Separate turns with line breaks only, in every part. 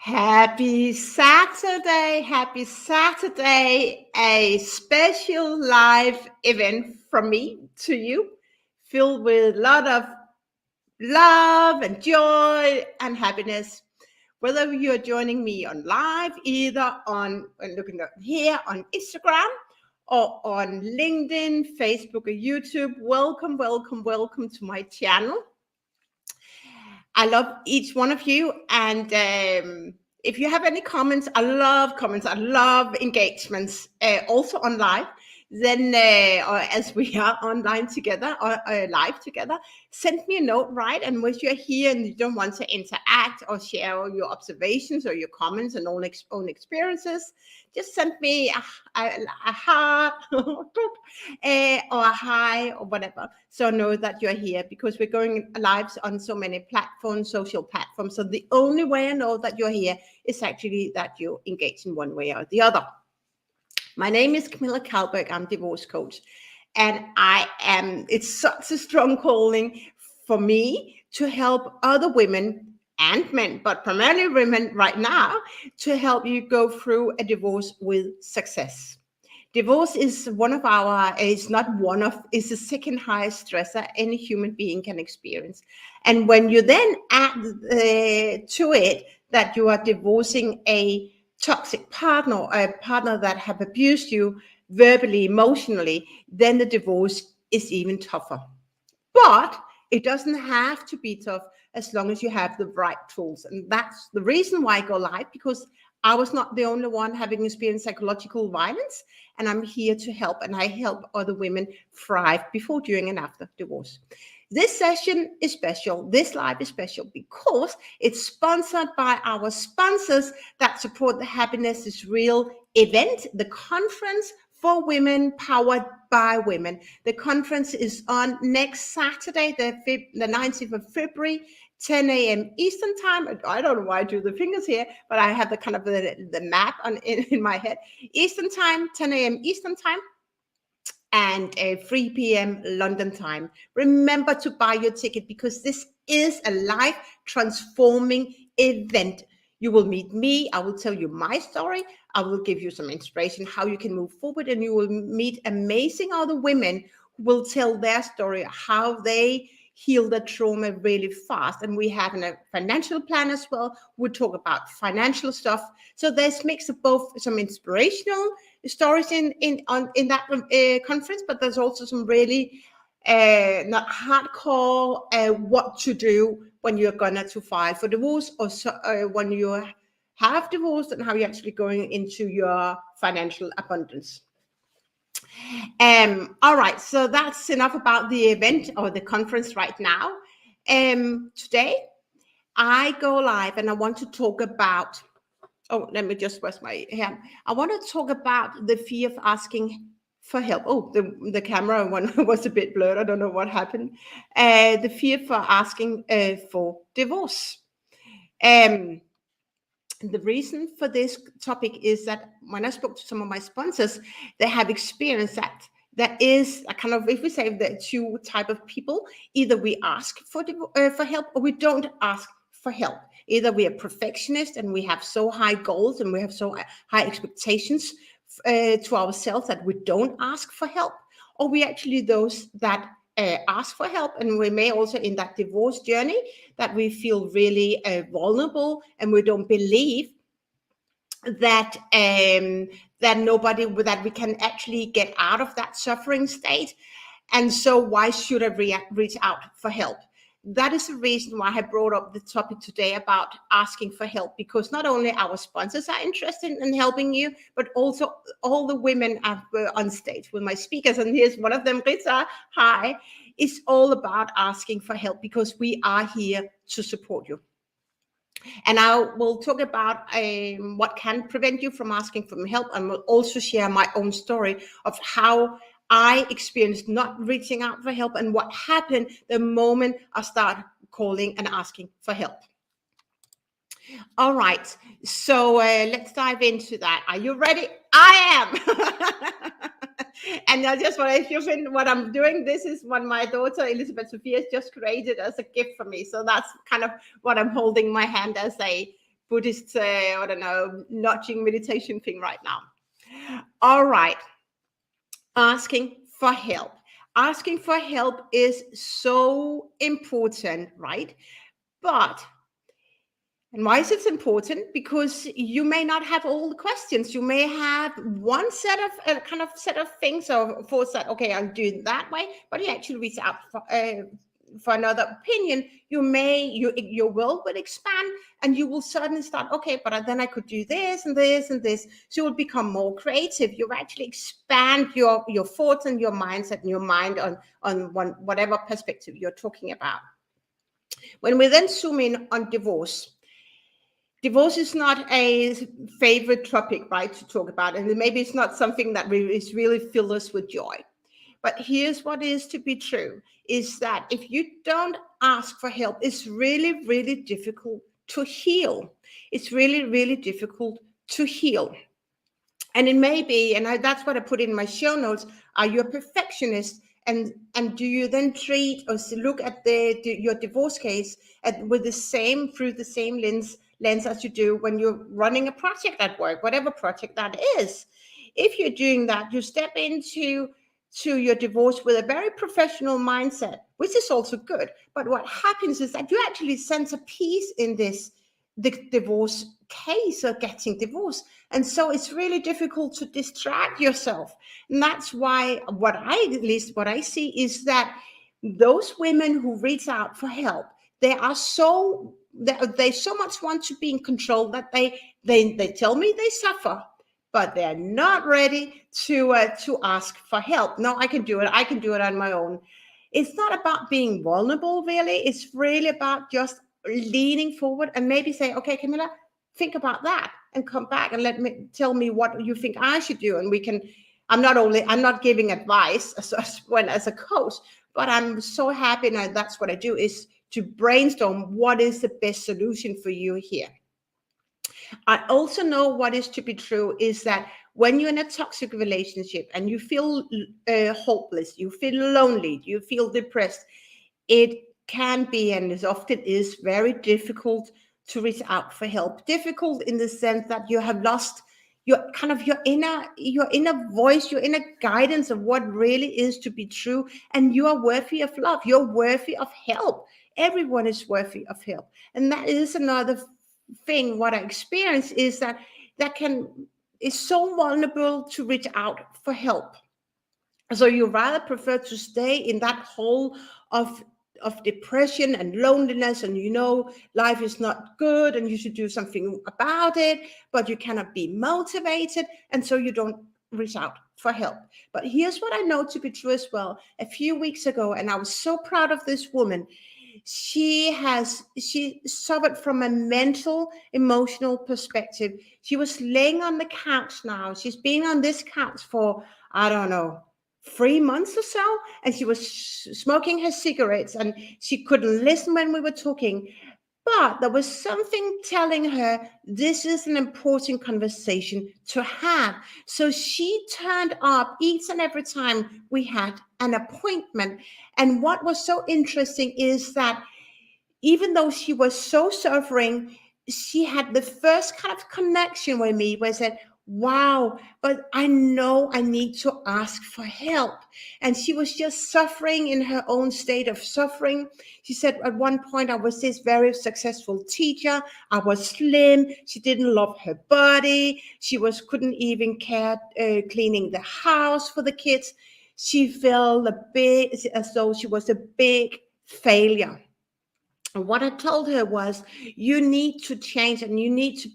Happy Saturday, happy Saturday, a special live event from me to you, filled with a lot of love and joy and happiness. Whether you're joining me on live, either on looking up here on Instagram or on LinkedIn, Facebook, or YouTube, welcome, welcome, welcome to my channel. I love each one of you. And if you have any comments, I love comments. I love engagements, also on live. Then, or as we are online together or live together, send me a note, right? And when you're here and you don't want to interact or share all your observations or your comments and own experiences, just send me a heart or a hi or whatever. So know that you're here because we're going live on so many platforms, social platforms. So the only way I know that you're here is actually that you engage in one way or the other. My name is Camilla Kalberg. I'm divorce coach. And it's such a strong calling for me to help other women and men, but primarily women right now, to help you go through a divorce with success. Divorce is is the second highest stressor any human being can experience. And when you then add to it that you are divorcing a toxic partner, or a partner that have abused you verbally, emotionally, then the divorce is even tougher. But it doesn't have to be tough as long as you have the right tools. And that's the reason why I go live, because I was not the only one having experienced psychological violence, and I'm here to help, and I help other women thrive before, during, and after divorce. This session is special. This live is special because it's sponsored by our sponsors that support the Happiness is Real event, the conference for women powered by women. The conference is on next Saturday, the 19th of February, 10 a.m. Eastern time. I don't know why I do the fingers here, but I have the kind of the map in my head. Eastern time, 10 a.m. Eastern time, and 3 p.m. London time. Remember to buy your ticket because this is a life transforming event. You will meet me. I will tell you my story. I will give you some inspiration how you can move forward, and you will meet amazing other women who will tell their story, how they heal the trauma really fast. And we have a financial plan as well. We'll talk about financial stuff. So there's mix of both some inspirational stories in that conference, but there's also some really not hardcore what to do when you're gonna to file for divorce, or when you have divorced, and how you're actually going into your financial abundance. All right, so that's enough about the event or the conference right now. Today I go live and I want to talk about, let me just rest my hand. I want to talk about the fear of asking for help. Oh, the camera one was a bit blurred. I don't know what happened. The fear for asking for divorce. The reason for this topic is that when I spoke to some of my sponsors, they have experienced that there is a kind of, if we say the two type of people, either we ask for help or we don't ask for help. Either we are perfectionists and we have so high goals and we have so high expectations to ourselves that we don't ask for help, or we actually those that ask for help. And we may also, in that divorce journey, that we feel really vulnerable, and we don't believe that that we can actually get out of that suffering state. And so why should I reach out for help? That is the reason why I brought up the topic today about asking for help, because not only our sponsors are interested in helping you, but also all the women on stage with my speakers. And here's one of them, Rita. Hi. It's all about asking for help because we are here to support you. And I will talk about what can prevent you from asking for help, and will also share my own story of how I experienced not reaching out for help and what happened the moment I started calling and asking for help. All right, so let's dive into that. Are you ready? I am. And I just want to, if you think what I'm doing, this is what my daughter Elizabeth Sophia has just created as a gift for me. So that's kind of what I'm holding my hand as a Buddhist, I don't know, nudging meditation thing right now. All right. Asking for help. Asking for help is so important, right? But and why is it important? Because you may not have all the questions. You may have one set of kind of set of things or thoughts that, okay, I'll do it that way, but you actually reach out for another opinion. Your will will expand, and you will suddenly start, okay, but then I could do this and this and this. So you will become more creative. You actually expand your thoughts and your mindset and your mind on whatever perspective you're talking about. When we then zoom in on divorce is not a favorite topic, right, to talk about, and maybe it's not something that is really fills us with joy. But here's what is to be true, is that if you don't ask for help, it's really, really difficult to heal. It's really, really difficult to heal. And it may be, and that's what I put in my show notes, are you a perfectionist? And do you then treat or look at your divorce case with the same, through the same lens as you do when you're running a project at work, whatever project that is? If you're doing that, you step into your divorce with a very professional mindset, which is also good. But what happens is that you actually sense a peace in the divorce case or getting divorced. And so it's really difficult to distract yourself. And that's why what I see is that those women who reach out for help, they so much want to be in control that they tell me they suffer, but they're not ready to ask for help. No, I can do it. I can do it on my own. It's not about being vulnerable, really. It's really about just leaning forward and maybe say, okay, Camilla, think about that and come back and tell me what you think I should do. And we can, I'm not giving advice as a coach, but I'm so happy now that's what I do, is to brainstorm what is the best solution for you here. I also know what is to be true is that when you're in a toxic relationship and you feel hopeless, you feel lonely, you feel depressed, it can be, and it often is, very difficult to reach out for help. Difficult in the sense that you have lost your inner voice, your inner guidance of what really is to be true, and you are worthy of love. You're worthy of help. Everyone is worthy of help, and that is another thing. What I experience is that is so vulnerable to reach out for help. So you rather prefer to stay in that hole of depression and loneliness, and life is not good and you should do something about it, but you cannot be motivated, and so you don't reach out for help. But here's what I know to be true as well. A few weeks ago, and I was so proud of this woman, she suffered from a mental, emotional perspective. She was laying on the couch now. She's been on this couch for, I don't know, 3 months or so, and she was smoking her cigarettes, and she couldn't listen when we were talking. But there was something telling her this is an important conversation to have. So she turned up each and every time we had an appointment. And what was so interesting is that even though she was so suffering, she had the first kind of connection with me where I said, wow, but I know I need to ask for help. And she was just suffering in her own state of suffering. She said at one point, I was this very successful teacher. I was slim. She didn't love her body. She couldn't even care cleaning the house for the kids. She felt as though she was a big failure. And what I told her was, you need to change, and you need to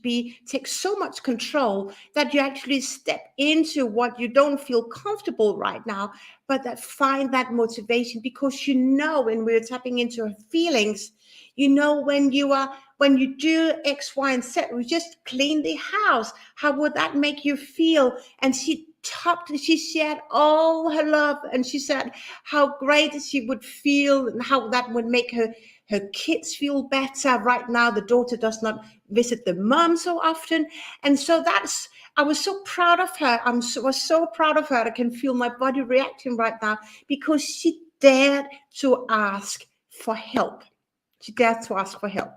take so much control that you actually step into what you don't feel comfortable right now, but that find that motivation, because when we're tapping into her feelings, when you do X, Y, and Z, we just clean the house. How would that make you feel? And she shared all her love, and she said how great she would feel and how that would make her kids feel better. Right now, the daughter does not visit the mom so often. And so I was so proud of her. Was so proud of her. I can feel my body reacting right now, because she dared to ask for help. She dared to ask for help.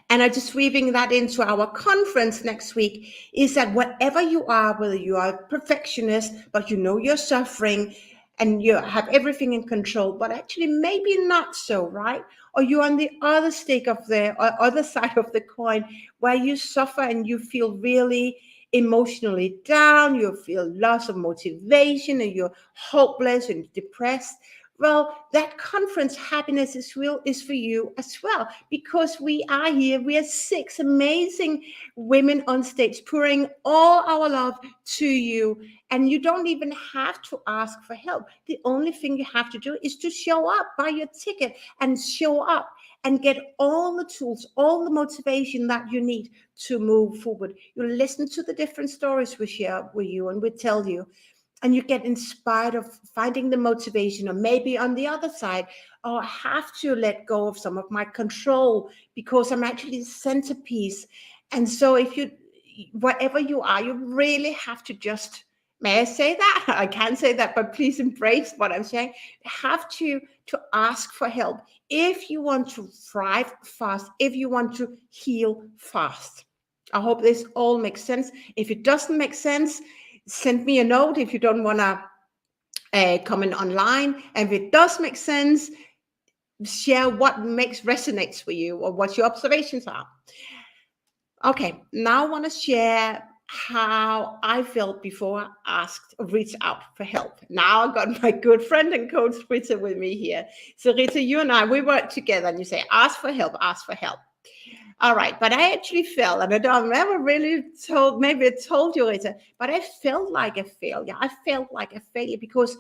And I just weaving that into our conference next week is that whatever you are, whether you are a perfectionist, but you know you're suffering and you have everything in control, but actually maybe not so, right? Or you're on the other stake of the or other side of the coin where you suffer and you feel really emotionally down, you feel loss of motivation and you're hopeless and depressed. Well, that conference happiness is real is for you as well, because we are here. We are six amazing women on stage pouring all our love to you, and you don't even have to ask for help. The only thing you have to do is to show up, buy your ticket and show up and get all the tools, all the motivation that you need to move forward. You listen to the different stories we share with you and we tell you, and you get inspired of finding the motivation. Or maybe on the other side, oh, I have to let go of some of my control because I'm actually the centerpiece. And so if you, whatever you are, you really have to just, may I say that? I can't say that, but please embrace what I'm saying. You have to ask for help if you want to thrive fast, if you want to heal fast. I hope this all makes sense. If it doesn't make sense, send me a note if you don't want to comment online. And if it does make sense, share what resonates for you or what your observations are. Okay, now I want to share how I felt before I asked or reached out for help. Now I got my good friend and coach Rita with me here. So Rita, you and I, we work together, and you say, ask for help, ask for help. All right, but I actually felt, and I don't never really told, maybe I told you later, but I felt like a failure. I felt like a failure because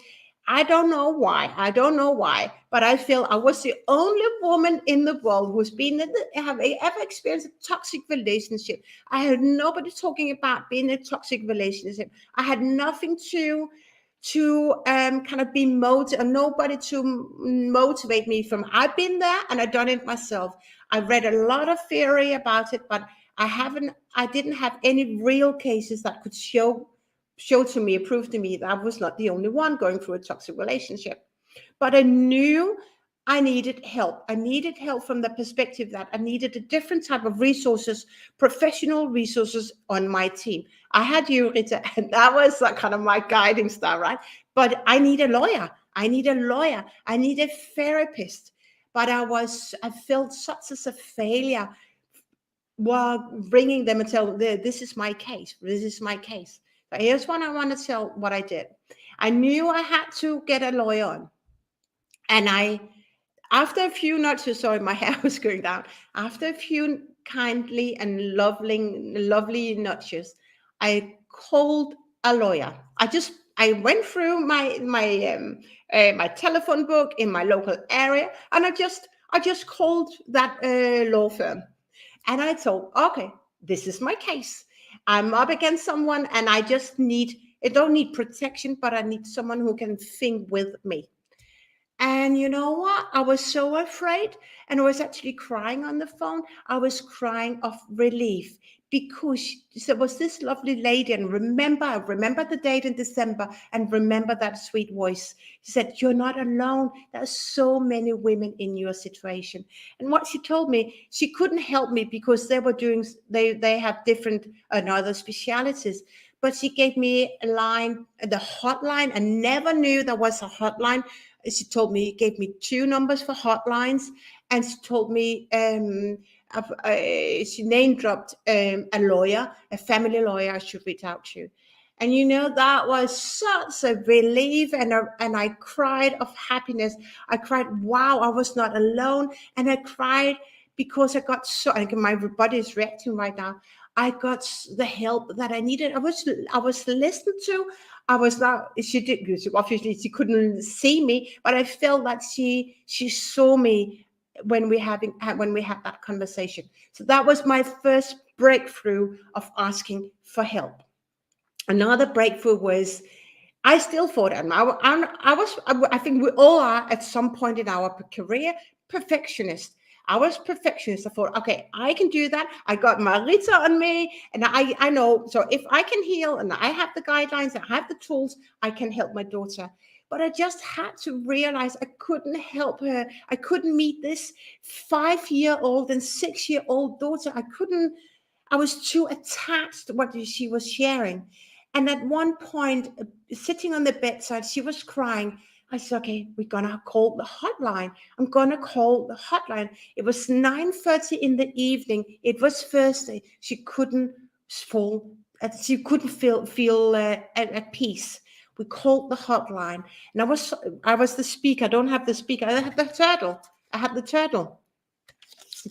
I don't know why. I don't know why, but I feel I was the only woman in the world who's been in have ever experienced a toxic relationship. I had nobody talking about being in a toxic relationship. I had nothing to kind of be motivated, nobody to motivate me from. I've been there and I've done it myself. I read a lot of theory about it, but I didn't have any real cases that could show to me, prove to me that I was not the only one going through a toxic relationship. But I knew I needed help. I needed help from the perspective that I needed a different type of resources, professional resources on my team. I had you, Rita, and that was like kind of my guiding star, right? But I need a lawyer. I need a lawyer. I need a therapist. But I felt such as a failure while bringing them and tell them, this is my case. This is my case. But here's what I want to tell what I did. I knew I had to get a lawyer on. And after a few notches, sorry, my hair was going down. After a few kindly and lovely notches, I called a lawyer. I went through my telephone book in my local area, and I just called that law firm, and I told, okay, this is my case. I'm up against someone, and I don't need protection, but I need someone who can think with me. And you know what? I was so afraid, and I was actually crying on the phone. I was crying of relief because there was this lovely lady, and I remember the date in December, and remember that sweet voice. She said, "You're not alone. There's so many women in your situation." And what she told me, she couldn't help me because they have different other specialities. But she gave me a line, the hotline. I never knew there was a hotline. She told me, gave me two numbers for hotlines, and she told me, she name dropped a lawyer, a family lawyer I should reach out to. And that was such a relief, and I cried of happiness. I cried, wow, I was not alone. And I cried because I got my body is reacting right now. I got the help that I needed. I was listened to. I was not. She did. Obviously, she couldn't see me, but I felt that she saw me when we had that conversation. So that was my first breakthrough of asking for help. Another breakthrough was I still thought I think we all are at some point in our career perfectionist. I was perfectionist. I thought, okay, I can do that. I got Marita on me, and I know. So if I can heal, and I have the guidelines, I have the tools, I can help my daughter. but I just had to realize I couldn't help her. I couldn't meet this 5-year-old and 6-year-old daughter. I was too attached to what she was sharing. And at one point, sitting on the bedside, she was crying. I said, okay, we're going to call the hotline. I'm going to call the hotline. It was 9:30 in the evening. It was Thursday. She couldn't fall. She couldn't feel at peace. We called the hotline, and I was the speaker. I don't have the speaker. I have the turtle. I had the turtle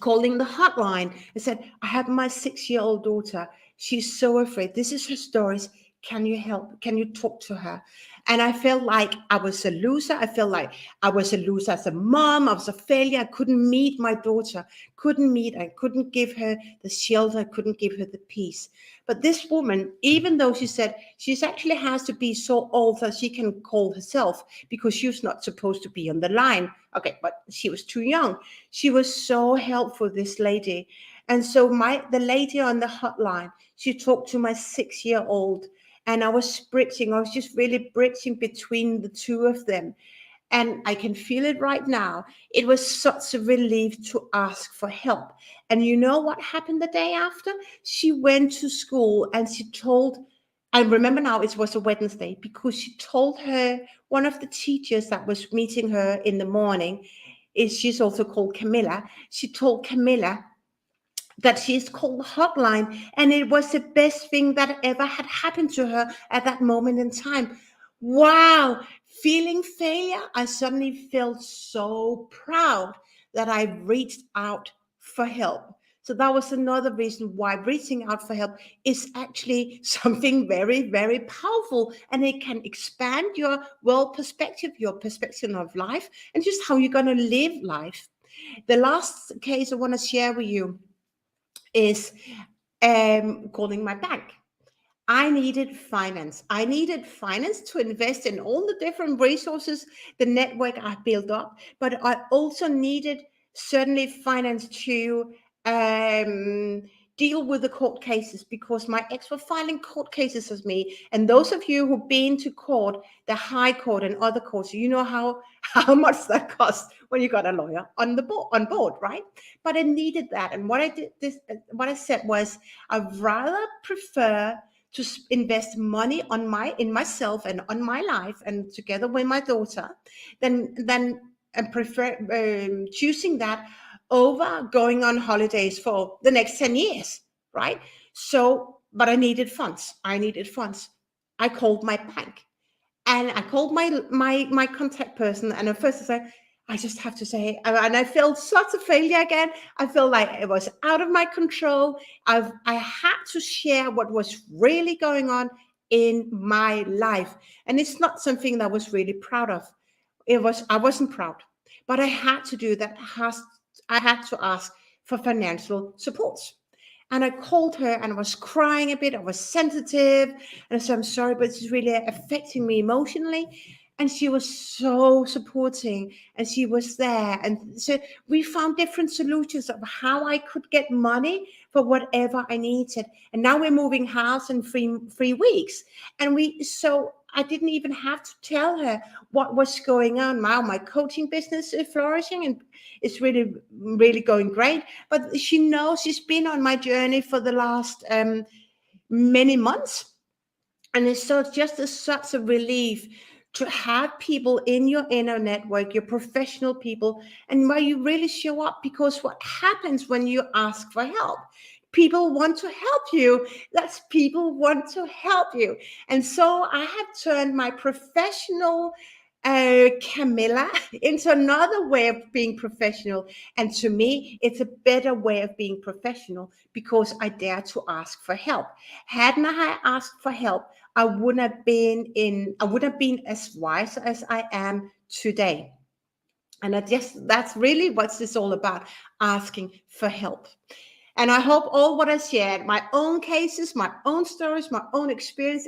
calling the hotline and said, I have my 6-year-old daughter. She's so afraid. This is her stories. Can you help? Can you talk to her? And I felt like I was a loser. I felt like I was a loser as a mom. I was a failure. I couldn't meet my daughter. I couldn't give her the shelter. I couldn't give her the peace. But this woman, even though she said she's actually has to be so old that she can call herself because she was not supposed to be on the line. Okay, but she was too young. She was so helpful, this lady. And so the lady on the hotline, she talked to my 6-year-old, and I was just really bridging between the two of them. And I can feel it right now. It was such a relief to ask for help. And you know what happened the day after? She went to school and I remember now it was a Wednesday, because she told one of the teachers that was meeting her in the morning, she's also called Camilla. She told Camilla that she's called the hotline, and it was the best thing that ever had happened to her at that moment in time. Wow, feeling failure, I suddenly felt so proud that I reached out for help. So that was another reason why reaching out for help is actually something very, very powerful, and it can expand your world perspective, your perspective of life, and just how you're going to live life. The last case I want to share with you is calling my bank. I needed finance. I needed finance to invest in all the different resources, the network I built up, but I also needed certainly finance to um, deal with the court cases, because my ex were filing court cases as me. And those of you who've been to court, the High Court and other courts, you know how much that costs when you got a lawyer on board, right? But I needed that, and what I said was, I'd rather prefer to invest money in myself and on my life and together with my daughter, than and prefer choosing that over going on holidays for the next 10 years, right? So, but I needed funds. I called my bank, and I called my contact person, and at first I said, I just have to say, and I felt such a failure again. I felt like it was out of my control. I had to share what was really going on in my life, and it's not something that I was really proud of. I wasn't proud, but I had to do that. I had to ask for financial support. And I called her, and I was crying a bit. I was sensitive. And I said, I'm sorry, but it's really affecting me emotionally. And she was so supporting, and she was there. And so we found different solutions of how I could get money for whatever I needed. And now we're moving house in 3 weeks. So I didn't even have to tell her what was going on. Now my coaching business is flourishing, and it's really, really going great. But she knows, she's been on my journey for the last many months. And it's such a relief to have people in your inner network, your professional people, and where you really show up. Because what happens when you ask for help? People want to help you. People want to help you. And so I have turned my professional Camilla into another way of being professional. And to me, it's a better way of being professional, because I dare to ask for help. Hadn't I asked for help, I wouldn't have been as wise as I am today. And that's really what this all about, asking for help. And I hope all what I shared, my own cases, my own stories, my own experience,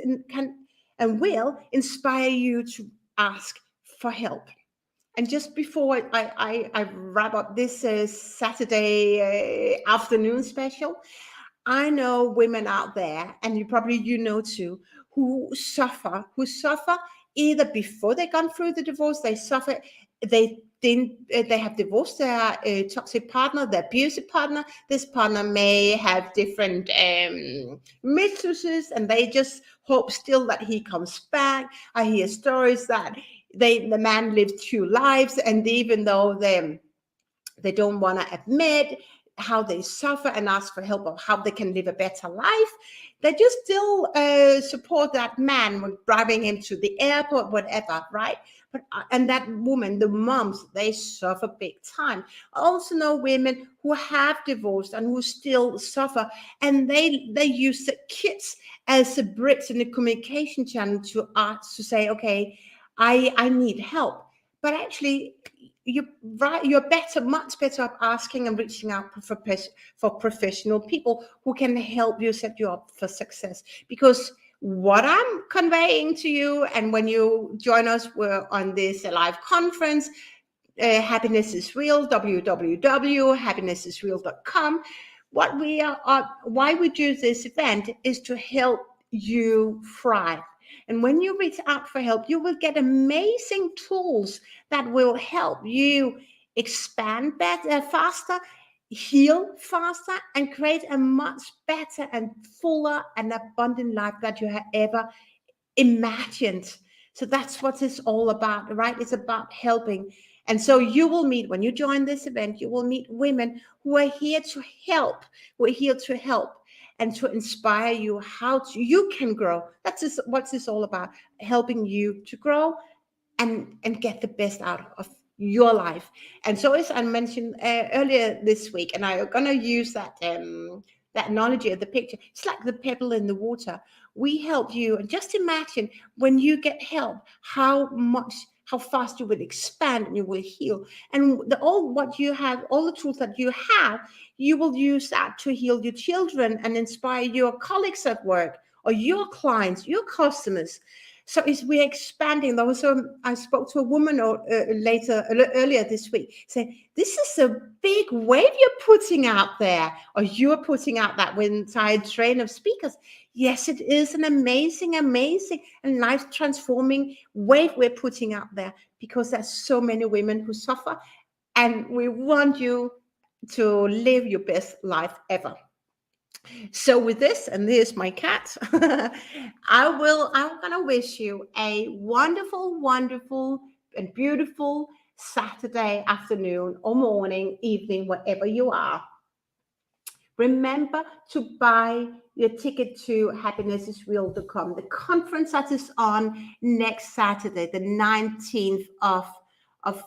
and will inspire you to ask for help. And just before I wrap up this Saturday afternoon special, I know women out there, and you know too, who suffer either before they gone through the divorce, they suffer, they didn't, they have divorced their toxic partner, their abusive partner. This partner may have different mistresses, and they just hope still that he comes back. I hear stories that the man lived two lives, and even though they don't want to admit how they suffer and ask for help of how they can live a better life, they just still support that man with driving him to the airport, whatever, right? But and that woman, the moms, they suffer big time. I also know women who have divorced and who still suffer, and they use the kids as a bridge in the communication channel to ask, to say, okay, I need help. But actually, you're better, much better at asking and reaching out for professional people who can help you set you up for success. Because what I'm conveying to you, and when you join us, we're on this live conference, Happiness is Real, www.happinessisreal.com. What we are, why we do this event is to help you thrive. And when you reach out for help, you will get amazing tools that will help you expand better, faster, heal faster, and create a much better and fuller and abundant life that you have ever imagined. So that's what it's all about, right? It's about helping. And so you will meet, when you join this event, you will meet women who are here to help. We're here to help and to inspire you how you can grow. That's just what it's all about, helping you to grow and get the best out of your life. And so, as I mentioned earlier this week, and I'm going to use that analogy of the picture, it's like the pebble in the water. We help you, and just imagine when you get help, how fast you will expand and you will heal. And all what you have, all the tools that you have, you will use that to heal your children and inspire your colleagues at work, or your clients, your customers. So we're expanding. There was I spoke to a woman earlier this week, saying, this is a big wave you're putting out there, or you're putting out that entire train of speakers. Yes, it is an amazing, amazing and life transforming wave we're putting out there, because there's so many women who suffer, and we want you to live your best life ever. So with this, and here's my cat, I'm gonna wish you a wonderful, wonderful and beautiful Saturday afternoon or morning, evening, wherever you are. Remember to buy your ticket to happinessisreal.com. The conference that is on next Saturday, the 19th of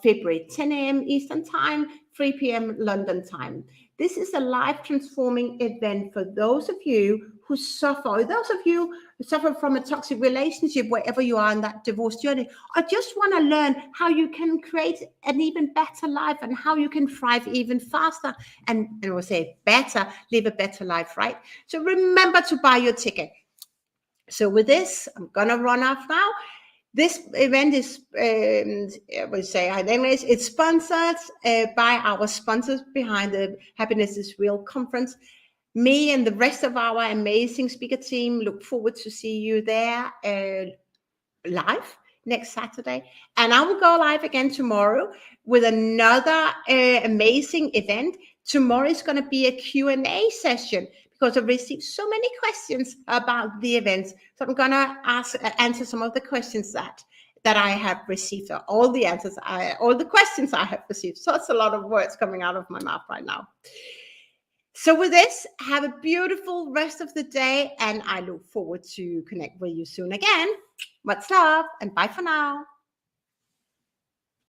February, 10 a.m. Eastern Time, 3 p.m. London time. This is a life transforming event for those of you who suffer, or those of you who suffer from a toxic relationship, wherever you are in that divorce journey. I just want to learn how you can create an even better life, and how you can thrive even faster, and we'll say better, live a better life, right? So remember to buy your ticket. So with this, I'm going to run off now. This event is, I would say in English, it's sponsored by our sponsors behind the Happiness is Real conference. Me and the rest of our amazing speaker team look forward to see you there live next Saturday. And I will go live again tomorrow with another amazing event. Tomorrow is going to be a Q&A session, because I've received so many questions about the events. So I'm going to answer some of the questions that I have received, all the questions I have received. So it's a lot of words coming out of my mouth right now. So with this, have a beautiful rest of the day, and I look forward to connect with you soon again. Much love, and bye for now.